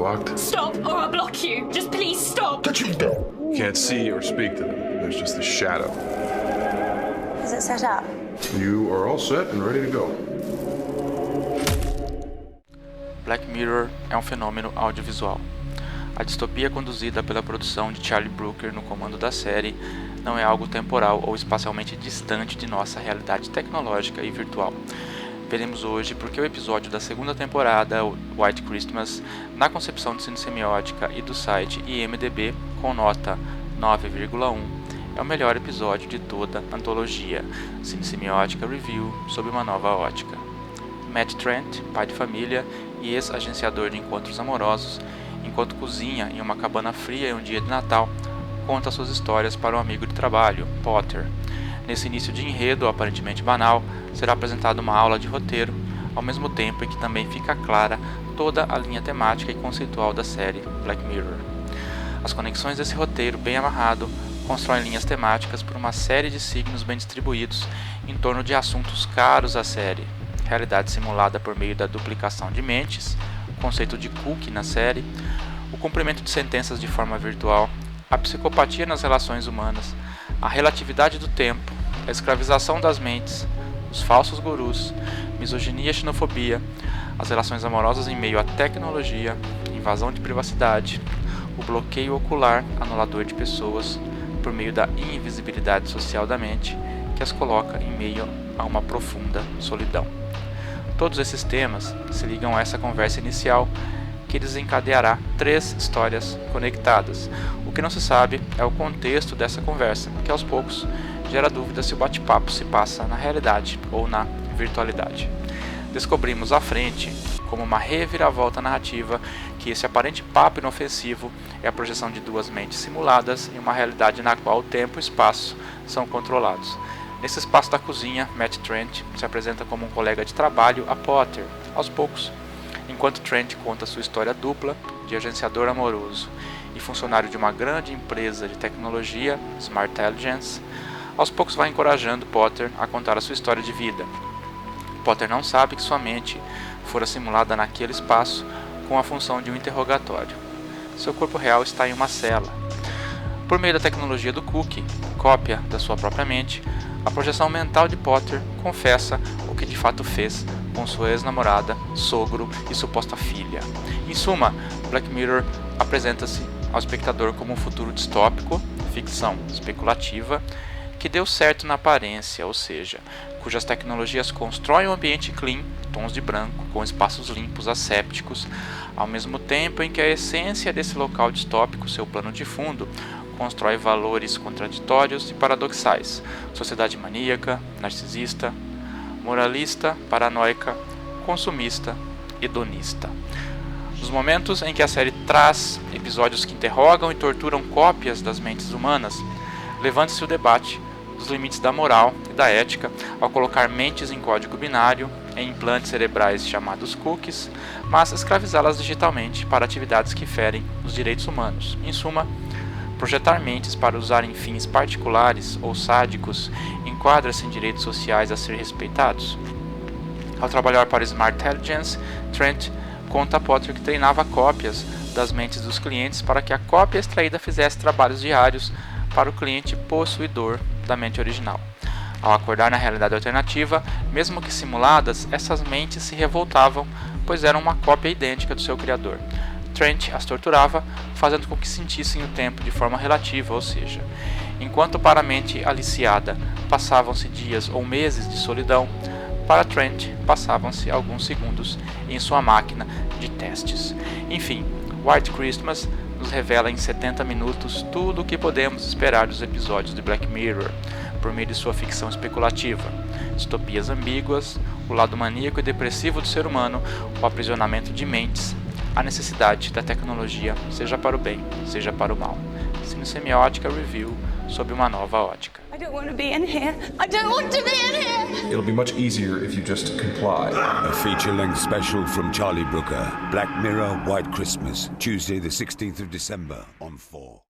locked? Stop or I'll block you. Just please stop. That you don't. Can't see or speak to them. There's just the shadow. Is it set up? You are all set and ready to go. Black Mirror é um fenômeno audiovisual. A distopia conduzida pela produção de Charlie Brooker no comando da série não é algo temporal ou espacialmente distante de nossa realidade tecnológica e virtual. Veremos hoje porque o episódio da segunda temporada, White Christmas, na concepção de cinessemiótica e do site IMDb, com nota 9,1, é o melhor episódio de toda a antologia Cinessemiótica Review sob uma nova ótica. Matt Trent, pai de família e ex-agenciador de encontros amorosos, enquanto cozinha em uma cabana fria em um dia de Natal, conta suas histórias para um amigo de trabalho, Potter. Nesse início de enredo aparentemente banal, será apresentada uma aula de roteiro, ao mesmo tempo em que também fica clara toda a linha temática e conceitual da série Black Mirror. As conexões desse roteiro bem amarrado constroem linhas temáticas por uma série de signos bem distribuídos em torno de assuntos caros à série: realidade simulada por meio da duplicação de mentes, o conceito de cookie na série, o cumprimento de sentenças de forma virtual, a psicopatia nas relações humanas, a relatividade do tempo, a escravização das mentes, os falsos gurus, misoginia e xenofobia, as relações amorosas em meio à tecnologia, invasão de privacidade, o bloqueio ocular anulador de pessoas por meio da invisibilidade social da mente, que as coloca em meio a uma profunda solidão. Todos esses temas se ligam a essa conversa inicial, que desencadeará 3 histórias conectadas. O que não se sabe é o contexto dessa conversa, que aos poucos gera dúvida se o bate-papo se passa na realidade ou na virtualidade. Descobrimos à frente, como uma reviravolta narrativa, que esse aparente papo inofensivo é a projeção de 2 mentes simuladas em uma realidade na qual o tempo e o espaço são controlados. Nesse espaço da cozinha, Matt Trent se apresenta como um colega de trabalho a Potter, aos poucos, enquanto Trent conta sua história dupla de agenciador amoroso e funcionário de uma grande empresa de tecnologia, Smart Intelligence. Aos poucos vai encorajando Potter a contar a sua história de vida. Potter não sabe que sua mente fora simulada naquele espaço com a função de um interrogatório. Seu corpo real está em uma cela. Por meio da tecnologia do cookie, cópia da sua própria mente, a projeção mental de Potter confessa o que de fato fez com sua ex-namorada, sogro e suposta filha. Em suma, Black Mirror apresenta-se ao espectador como um futuro distópico, ficção especulativa, que deu certo na aparência, ou seja, cujas tecnologias constroem um ambiente clean, tons de branco, com espaços limpos, assépticos, ao mesmo tempo em que a essência desse local distópico, seu plano de fundo, constrói valores contraditórios e paradoxais: sociedade maníaca, narcisista, moralista, paranoica, consumista, hedonista. Nos momentos em que a série traz episódios que interrogam e torturam cópias das mentes humanas, levanta-se o debate dos limites da moral e da ética ao colocar mentes em código binário, em implantes cerebrais chamados cookies, mas escravizá-las digitalmente para atividades que ferem os direitos humanos. Em suma, projetar mentes para usar em fins particulares ou sádicos enquadra-se em direitos sociais a ser respeitados. Ao trabalhar para Smart Intelligence, Trent conta a Potter que treinava cópias das mentes dos clientes para que a cópia extraída fizesse trabalhos diários para o cliente possuidor da mente original. Ao acordar na realidade alternativa, mesmo que simuladas, essas mentes se revoltavam, pois eram uma cópia idêntica do seu criador. Trent as torturava, fazendo com que sentissem o tempo de forma relativa, ou seja, enquanto para a mente aliciada passavam-se dias ou meses de solidão, para Trent passavam-se alguns segundos em sua máquina de testes. Enfim, White Christmas nos revela em 70 minutos tudo o que podemos esperar dos episódios de Black Mirror, por meio de sua ficção especulativa, distopias ambíguas, o lado maníaco e depressivo do ser humano, o aprisionamento de mentes, a necessidade da tecnologia, seja para o bem, seja para o mal. Cinessemiótica Review sob uma nova ótica. I don't want to be in here. I don't want to be in here. It'll be much easier if you just comply. A feature-length special from Charlie Brooker. Black Mirror, White Christmas. Tuesday the 16th of December on 4.